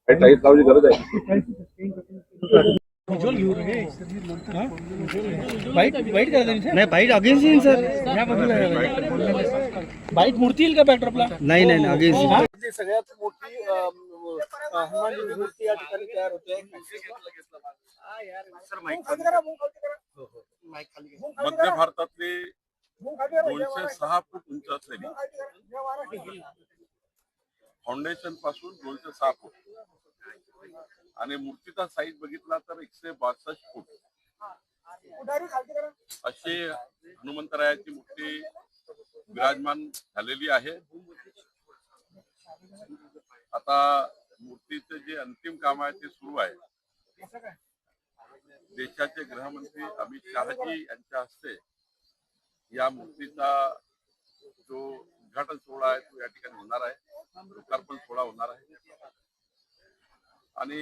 Type लावायची गरज आहे. नाही बाईट अगेन्स्ट येईल सर. बाईट मूर्ती येईल का बॅकड्रॉपला? नाही नाही अगेन्स्ट. सगळ्यात मोठी हनुमानजी मूर्ती या ठिकाणी तयार होते. मध्य भारतातली 206 फूट उंच असलेली फाउंडेशन पासून 206 फूट आणि मूर्तीचा साईज बघितला तर 162 फूट अशी हनुमंतरायाची मूर्ती विराजमान झालेली आहे. आता मूर्तीचे जे अंतिम काम आहे ते सुरू आहे. देशाचे गृहमंत्री अमित शहाजी यांच्या हस्ते या मूर्तीचा जो उद्घाटन सोहळा आहे तो या ठिकाणी होणार आहे. लोकार्पण सोहळा होणार आहे आणि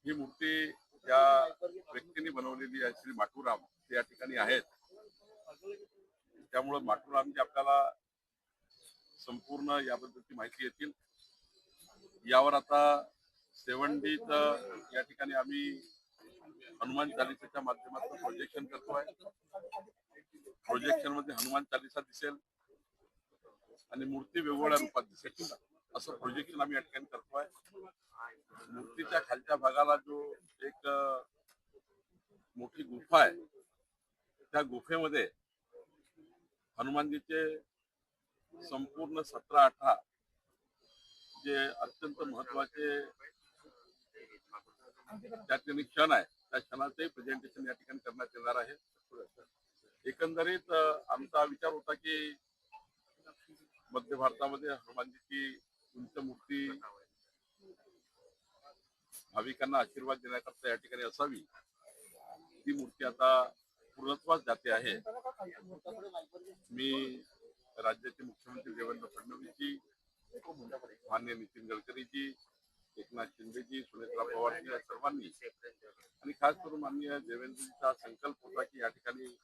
ही मूर्ती या व्यक्तीने बनवलेली आहे श्री माटुराम ते या ठिकाणी आहेत. त्यामुळे माटुरामजी आपल्याला संपूर्ण याबद्दलची माहिती येतील. यावर आता सेवंडीत या ठिकाणी आम्ही हनुमान चालिसाच्या माध्यमातून प्रोजेक्शन करतोय. प्रोजेक्शन मध्ये हनुमान चालिसा दिसेल आणि मूर्ती वेगवेगळ्या रूपात दिसेल असं प्रोजेक्शन आम्ही या ठिकाणी करतोय. मूर्तीच्या खालच्या भागाला जो एक मोठी गुफा आहे त्या गुफेमध्ये हनुमानजीचे संपूर्ण 17-18 जे अत्यंत महत्वाचे त्या ठिकाणी क्षण आहे त्या क्षणाचे प्रेझेंटेशन या ठिकाणी करण्यात येणार आहे. एकंदरीत आमचा विचार होता की मध्य भारतामध्ये हनुमानजीची उंच मूर्ती भाविकांना आशीर्वाद देण्याकरता या ठिकाणी असावी. ती मूर्ती आता पूर्णत्वास जाते आहे. मी राज्याचे मुख्यमंत्री देवेंद्र फडणवीसजी, माननीय नितीन गडकरीजी, एकनाथ शिंदेजी, सुनेत्रा पवारजी या सर्वांनी आणि खास करून माननीय देवेंद्रजीचा संकल्प होता की या ठिकाणी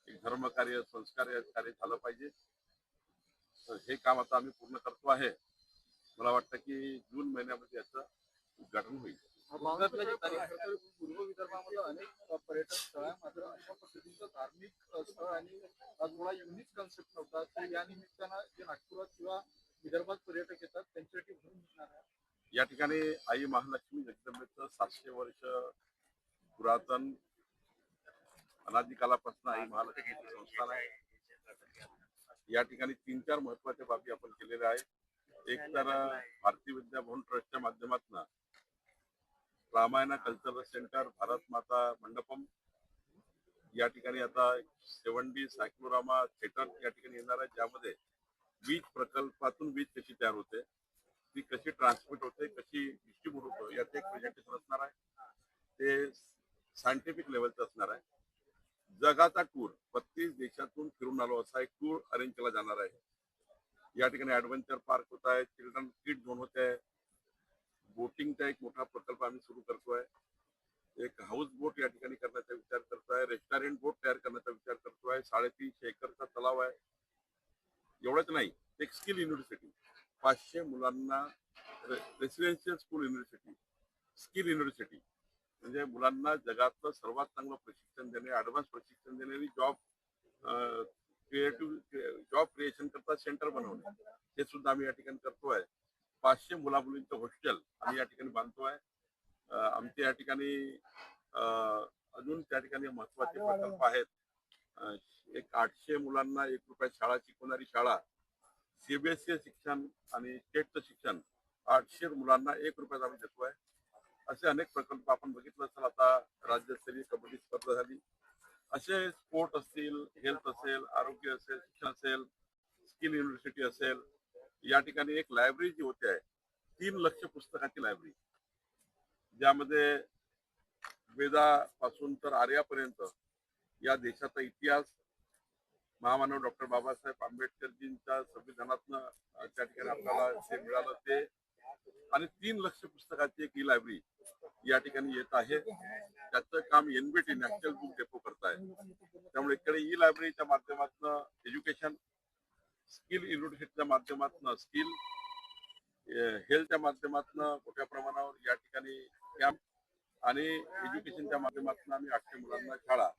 एक धर्मकार्य संस्कार कार्य झालं पाहिजे. तर हे काम आता आम्ही पूर्ण करतो आहे. मला वाटतं की जून महिन्यामध्ये याचं उद्घाटन होईल. पूर्व विदर्भामध्ये अनेक पर्यटन स्थळ आहे मात्र अशा पद्धतीचं धार्मिक स्थळ आणि थोडा युनिक कन्सेप्ट नव्हता. तर या निमित्तानं जे नागपुरात किंवा विदर्भात पर्यटक येतात त्यांच्यासाठी भरून निघणार आहे. या ठिकाणी आई महालक्ष्मी जगदंबेचं 700 वर्ष पुरातन अनादिकालापासून आई महालक्ष्मीचं संस्थान आहे. या ठिकाणी 3-4 महत्वाच्या बाबी आपण केलेल्या आहेत. एक तर भारतीय विद्याभवन ट्रस्टच्या माध्यमातून रामायण कल्चरल सेंटर, भारत माता मंडपम या ठिकाणी आता सेवंडी सायक्लोरामा थिएटर या ठिकाणी येणार आहे. ज्यामध्ये वीज प्रकल्पातून वीज कशी तयार होते, ती कशी ट्रान्समिट होते, कशी डिस्ट्रीब्यूट होतो याचं एक प्रेझेंटेशन असणार आहे. ते सायंटिफिक लेवलचं असणार आहे. जगाचा टूर 32 देशातून फिरून आलो असा एक टूर अरेंज केला जाणार आहे. या ठिकाणी ऍडव्हेंचर पार्क होत आहे, चिल्ड्रन किड झोन होत आहे, बोटिंगचा एक मोठा प्रकल्प आम्ही सुरू करतोय, एक हाऊस बोट या ठिकाणी करण्याचा विचार करतोय, रेस्टॉरंट बोट तयार करण्याचा विचार करतोय, 350 एकरचा तलाव आहे. एवढंच नाही, एक स्किल युनिव्हर्सिटी 500 मुलांना residential school university, skill university म्हणजे मुलांना जगातलं सर्वात चांगलं प्रशिक्षण देणे, ऍडव्हान्स प्रशिक्षण देणे आणि जॉब क्रिएशन करता सेंटर बनवणे हे सुद्धा आम्ही या ठिकाणी करतोय. 500 मुला मुलींचं हॉस्टेल आम्ही या ठिकाणी बांधतोय. आमच्या या ठिकाणी अजून त्या ठिकाणी महत्वाचे प्रकल्प आहेत. एक 800 मुलांना 1 रुपयात शाळा शिकवणारी शाळा, सीबीएसई शिक्षण आणि स्टेटचं शिक्षण 800 मुलांना 1 रुपयात आम्ही देतोय. असे अनेक प्रकल्प आपण बघितलं असेल. आता राज्यस्तरीय कबड्डी स्पर्धा झाली. असे स्पोर्ट असतील, हेल्थ असेल, आरोग्य असेल, शिक्षण असेल, स्किल युनिव्हर्सिटी असेल. या ठिकाणी एक लायब्ररी जी होते आहे 3 लाख पुस्तकाची लायब्ररी, ज्यामध्ये वेदापासून तर आर्यापर्यंत या देशाचा इतिहास, महामानव डॉक्टर बाबासाहेब आंबेडकरजींच्या संविधानातनं त्या ठिकाणी आपल्याला जे मिळालं ते आणि 3 लाख पुस्तकाची एक ई लायब्ररी या ठिकाणी येत आहे. त्याचं काम एनबीटी नॅशनल बुक डेपो करताय. त्यामुळे इकडे ई लायब्ररीच्या माध्यमातून एज्युकेशन, स्किल युनिव्हर्सिटीच्या माध्यमातून स्किल हेल्थच्या माध्यमातून मोठ्या प्रमाणावर या ठिकाणी कॅम्प आणि एज्युकेशनच्या माध्यमातून आम्ही 800 मुलांना शाळा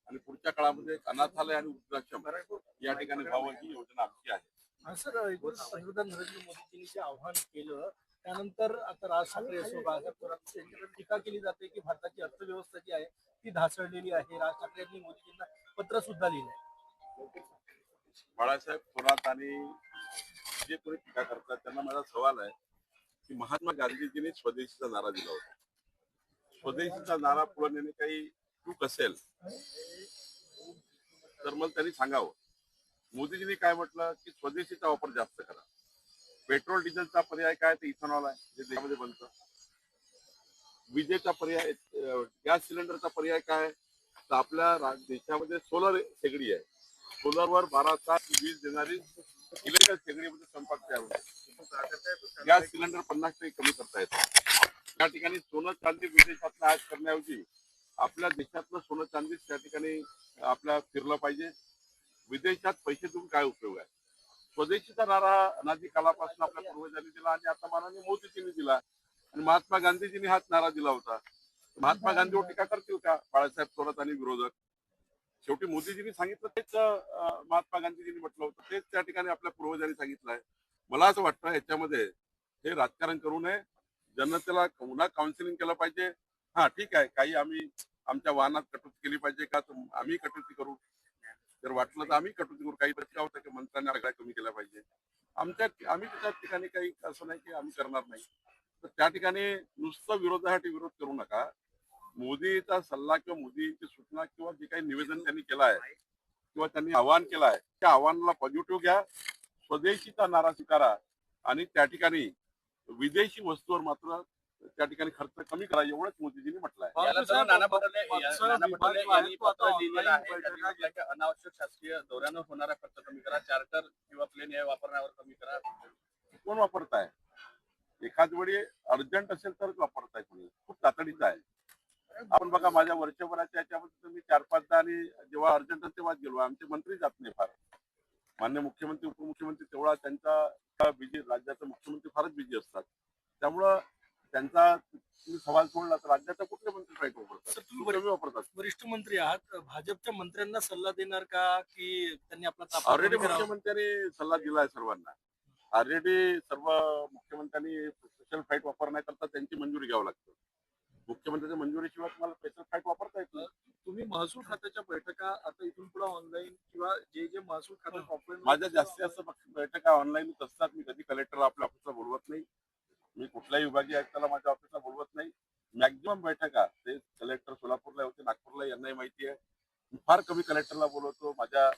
आणि पुढच्या काळामध्ये एक अनाथालय आणि वृद्धाश्रम या ठिकाणी व्हावं ही योजना आमची आहे. हा सर, एकूण पंतप्रधान नरेंद्र मोदींनी जे आव्हान केलं त्यानंतर आता राज ठाकरे असो बाळासाहेब थोरात यांच्यावर टीका केली जाते की भारताची अर्थव्यवस्था जी आहे ती ढासळलेली आहे. राज ठाकरे यांनी मोदीजींना पत्र सुद्धा लिहिलंय. बाळासाहेब थोरात आणि जे कोणी टीका करतात त्यांना माझा सवाल आहे की महात्मा गांधीजींनी स्वदेशीचा नारा दिला होता. स्वदेशीचा नारा पुढे नेणे काही चूक असेल तर मग त्यांनी सांगावं. मोदीजींनी काय म्हटलं की स्वदेशीचा वापर जास्त करा. पेट्रोल डिझेलचा पर्याय काय ते इथेनॉल आहे जे देशामध्ये बनतं. विजेचा पर्याय गॅस सिलेंडरचा पर्याय काय तर आपल्या देशामध्ये सोलर शेगडी आहे. सोलरवर 12 तास वीज देणारी इलेक्ट्रिकल शेगडीमध्ये स्वयंपाक तयार होतो. गॅस सिलेंडर 50% कमी करता येतं. त्या ठिकाणी सोनं चांदी विदेशातलं आयात करण्याऐवजी आपल्या देशातलं सोनं चांदी त्या ठिकाणी आपल्या फिरलं पाहिजे. विदेशात पैसे देऊन काय उपयोग आहे. स्वदेशीचा नारा अनादी कालापासून आपल्या पूर्वजांनी दिला आणि आता माननीय मोदीजींनी दिला आणि महात्मा गांधीजींनी हाच नारा दिला होता. महात्मा गांधीवर टीका करतील का बाळासाहेब थोरात आणि विरोधक. शेवटी मोदीजींनी सांगितलं तेच महात्मा गांधीजींनी म्हटलं होतं तेच त्या ठिकाणी आपल्या पूर्वजांनी सांगितलं आहे. मला असं वाटतं याच्यामध्ये हे राजकारण करू नये. जनतेला पुन्हा काउन्सिलिंग केलं पाहिजे. हा ठीक आहे, काही आम्ही आमच्या वाहनात कटुती केली पाहिजे का तर आम्ही कटुती करू. जर वाटलं तर आम्ही कटुती करू. काही प्रश्न होतं की मंत्र्यांनी आकडा कमी केला पाहिजे. आम्ही त्या ठिकाणी काही असं नाही की आम्ही करणार नाही. तर त्या ठिकाणी नुसतं विरोधासाठी विरोध करू नका. मोदीचा सल्ला किंवा मोदीची सूचना किंवा जे काही निवेदन त्यांनी केलं आहे किंवा त्यांनी आवाहन केलं आहे त्या आव्हानाला पॉझिटिव्ह घ्या. स्वदेशीचा नारा स्वीकारा आणि त्या ठिकाणी विदेशी वस्तूवर मात्र त्या ठिकाणी खर्च कमी करा एवढंच मोदीजींनी म्हटलं आहे. नाना पटोले यांनी पत्र लिहिलेलं आहे. त्यात म्हटलं की अनावश्यक शासकीय दौऱ्यानं होणारा खर्च कमी करा. चार्टर किंवा प्लेन वापरण्यावर कमी करा. कोण वापरताय. एखाद वेळी अर्जंट असेल तरच वापरताय. कोणी खूप तातडीचं आहे. आपण बघा माझ्या वर्षभराच्या याच्यामध्ये मी 4-5दा आणि जेव्हा अर्जंट तेव्हाच गेलो. आमचे मंत्री जात नाही फार. मान्य मुख्यमंत्री उपमुख्यमंत्री तेवढा त्यांचा बिझी, राज्याचे मुख्यमंत्री फारच बिझी असतात. त्यामुळं त्यांचा तुम्ही सवाल सोडला तर राज्याचा कुठले मंत्री फ्लाईट वापरतात. तुम्ही कमी वापरतात. वरिष्ठ मंत्री आहात, भाजपच्या मंत्र्यांना सल्ला देणार का की त्यांनी आपला ताफा ऑलरेडी कमी करावा? मुख्यमंत्र्यांनी सल्ला दिलाय सर्वांना. ऑलरेडी सर्व मुख्यमंत्र्यांनी स्पेशल फ्लाईट वापरण्याकरता त्यांची मंजुरी घ्यावं लागतं. मुख्यमंत्र्यांच्या मंजुरीशिवाय तुम्हाला स्पेशल फ्लाईट वापरता येत नाही. तुम्ही महसूल खात्याच्या बैठका आता इथून पुढे ऑनलाईन किंवा जे महसूल खात्यात ऑफलाईन माझ्या जास्तीत जास्त बैठका ऑनलाईनच असतात. मी कधी कलेक्टरला आपल्या ऑफिसला बोलवत नाही. मी कुठल्याही विभागीय आयुक्ताला माझ्या ऑफिसला बोलवत नाही. मॅक्झिमम बैठका ते कलेक्टर सोलापूरला होते, नागपूरला, यांनाही माहिती आहे. मी फार कमी कलेक्टरला बोलवतो. माझ्या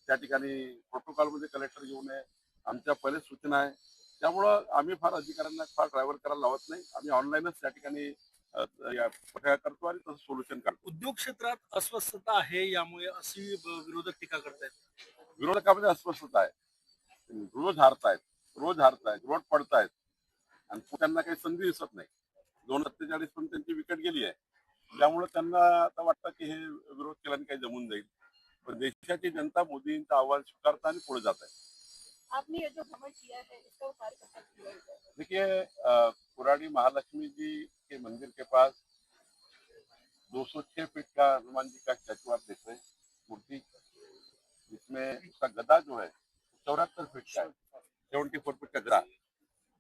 त्या ठिकाणी प्रोटोकॉलमध्ये कलेक्टर घेऊ नये आमच्या पहिलेच सूचना आहे. त्यामुळं आम्ही फार अधिकाऱ्यांना फार ड्रायव्हर करायला लावत नाही. आम्ही ऑनलाईनच त्या ठिकाणी बैठका करतो आणि तसं सोल्युशन काढतो. उद्योग क्षेत्रात अस्वस्थता आहे यामुळे अशी विरोधक टीका करतायत. विरोधकामध्ये अस्वस्थता आहे. रोज हारतायत, रोड पडतायत आणि त्यांना काही संधी दिसत नाही. 247 पण त्यांची विकेट गेली आहे. त्यामुळे त्यांना आता वाटतं की हे विरोध केल्याने काही जमून जाईल. पण देशाची जनता मोदींचं आव्हान स्वीकारता आणि पुढे जात आहे. आपने ये जो भ्रमण किया है इसका उपाय कैसे किया है? देखिए पुरानी महालक्ष्मी जी के मंदिर के पास 206 फीट का हनुमान जी का स्टैचू आप देख रहे हैं, मूर्ति, जिसमें उसका गदा जो है 74 फीट का है, 74 फीट का गदा.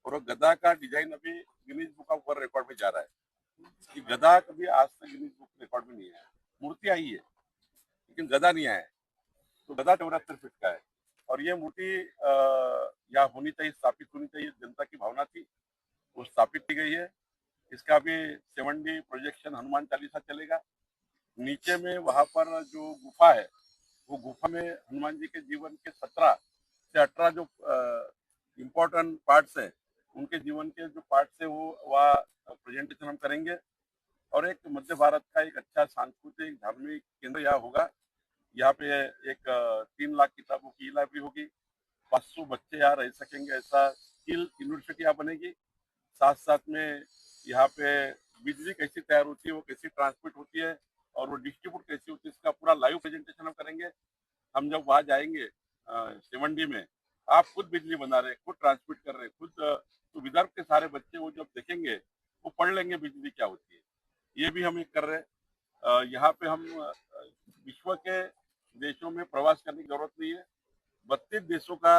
और वो गदा का डिजाइन अभी Guinness book of world record में जा रहा है. कि गदा कभी आज तक गिनीज बुक रिकॉर्ड में नहीं है. मूर्ति आई है लेकिन गदा नहीं आया है. तो गदा 74 फीट का है और ये मूर्ति यहाँ होनी चाहिए, स्थापित होनी चाहिए. जनता की भावना थी, वो स्थापित की गई है. इसका भी 7D प्रोजेक्शन हनुमान चालीसा चलेगा. नीचे में वहां पर जो गुफा है वो गुफा में हनुमान जी के जीवन के 17 से 18 जो इम्पोर्टेंट पार्ट्स है उनके जीवन के जो पार्ट्स है वो वहाँ प्रेजेंटेशन हम करेंगे. और एक मध्य भारत का एक अच्छा सांस्कृतिक धार्मिक केंद्र यहाँ होगा. यहाँ पे एक 3 लाख किताबों की लाइब्रेरी होगी. 500 बच्चे यहाँ रह सकेंगे. ऐसा स्किल यूनिवर्सिटी यहाँ बनेगी. साथ साथ में यहाँ पे बिजली कैसी तैयार होती है, वो कैसी ट्रांसमिट होती है और वो डिस्ट्रीब्यूट कैसी होती है, इसका पूरा लाइव प्रेजेंटेशन हम करेंगे. हम जब वहाँ जाएंगे 7D में आप खुद बिजली बना रहे, खुद ट्रांसमिट कर रहे, खुद तो विदर्भ के सारे बच्चे वो जब देखेंगे वो पढ़ लेंगे बिजली क्या होती है। ये भी हम एक कर रहे हैं। यहाँ पे हम विश्व के देशों में प्रवास करने की जरूरत नहीं है। 32 देशों का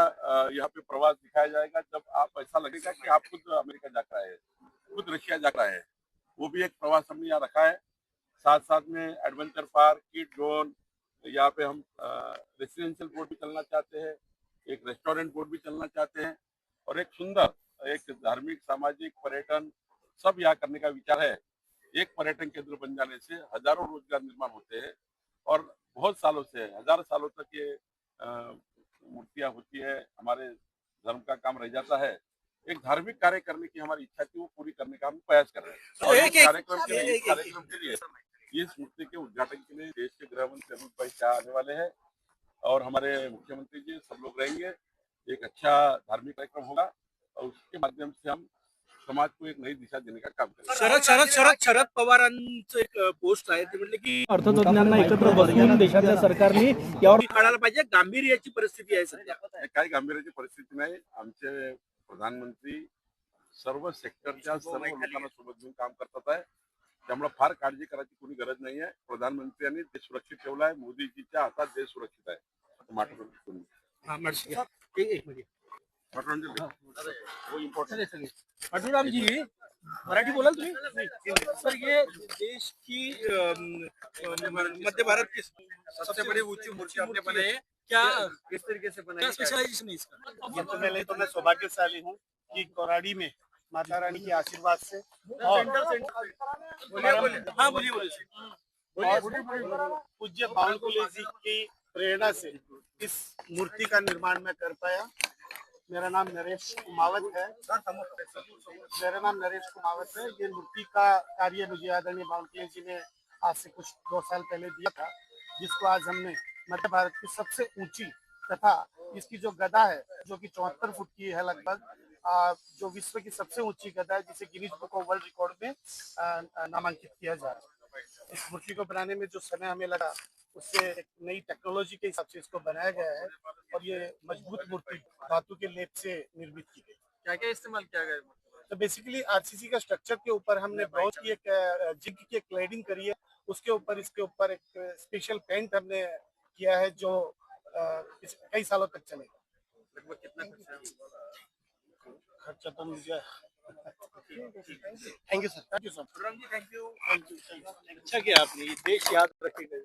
यहाँ पे प्रवास दिखाया जाएगा। जब आप ऐसा लगेगा कि आप खुद अमेरिका जाकर आए हैं, खुद रशिया जाकर आए हैं। वो भी एक प्रवास हमने यहाँ रखा है। साथ साथ में एडवेंचर पार्क, किड जोन, यहाँ पे हम रेसिडेंशियल बोर्ड भी चलना चाहते हैं, एक रेस्टोरेंट बोर्ड भी चलना चाहते हैं और एक सुंदर एक धार्मिक सामाजिक पर्यटन सब यहाँ करने का विचार है। एक पर्यटन केंद्र बन जाने से हजारों रोजगार निर्माण होते हैं और बहुत सालों से, हजारों सालों तक ये मूर्तियां होती है। हमारे धर्म का काम रह जाता है। एक धार्मिक कार्य करने की हमारी इच्छा थी, वो पूरी करने का हम प्रयास कर रहे हैं। और इस कार्यक्रम के लिए इस मूर्ति के उद्घाटन के लिए देश के गृह मंत्री अमित भाई शाह आने वाले हैं और हमारे मुख्यमंत्री जी सब लोग रहेंगे। एक अच्छा धार्मिक कार्यक्रम होगा और उसके माध्यम से हम समाज को एक नई दिशा देने का काम करेंगे। शरद पवारांचं एक पोस्ट आहे ते म्हटले की अर्थतज्ञांना एकत्र बसवून देशाच्या सरकारने यावर काढायला पाहिजे, गांभीर्याची परिस्थिती आहे सध्या. काही गांभीर्याची परिस्थिती नाही. आमचे प्रधानमंत्री सर्व सेक्टरच्या सर्व लोकांना सोबत घेऊन काम करतात आहे. त्यामुळे फार काळजी करायची कोणी गरज नाही आहे. प्रधानमंत्र्यांनी देश सुरक्षित ठेवला आहे. मोदीजीच्या हातात देश सुरक्षित आहे. वो इम्पोर्टेंट अटूराम जी मराठी बोलाल तुम्ही. सर ये देश की मध्य भारत की सबसे बड़ी ऊंची मूर्ति आपने बनाई है, क्या किस तरीके से बनाई, क्या स्पेशलाइजेशन है इसका? सबसे पहले तो मैं सौभाग्यशाली हूँ कि कोराड़ी में माता रानी के आशीर्वाद से और पूज्य बावन कुले जी की प्रेरणा से इस मूर्ति का निर्माण मैं कर पाया। मेरा नाम नरेश कुमावत है। ये मूर्ति का कार्य मुझे आदरणीय बावन कुले जी ने आज से कुछ 2 साल पहले दिया था, जिसको आज हमने मध्य भारत की सबसे ऊंची तथा इसकी जो गदा है जो कि 74 फुट की है लगभग, जो विश्व की सबसे ऊंची गदा है, जिसे Guinness book of world record में नामांकित किया जा रहा है। इस मूर्ति को बनाने में जो समय हमें लगा उससे एक नई टेक्नोलॉजी के हिसाब से इसको बनाया गया है और ये मजबूत मूर्ति धातु के लेप से निर्मित की गई। क्या क्या इस्तेमाल किया गया है? तो बेसिकली आरसीसी का स्ट्रक्चर के ऊपर हमने ब्रॉन्ज की एक जिंक की एक क्लैडिंग करी है, उसके ऊपर इसके ऊपर एक स्पेशल पेंट हमने किया है जो कई सालों तक चलेगा। लगभग कितना खर्चा तो मुझे thank you sir, thank you sir. Thank you. अच्छा किया आपने, ये देश याद रखेगा.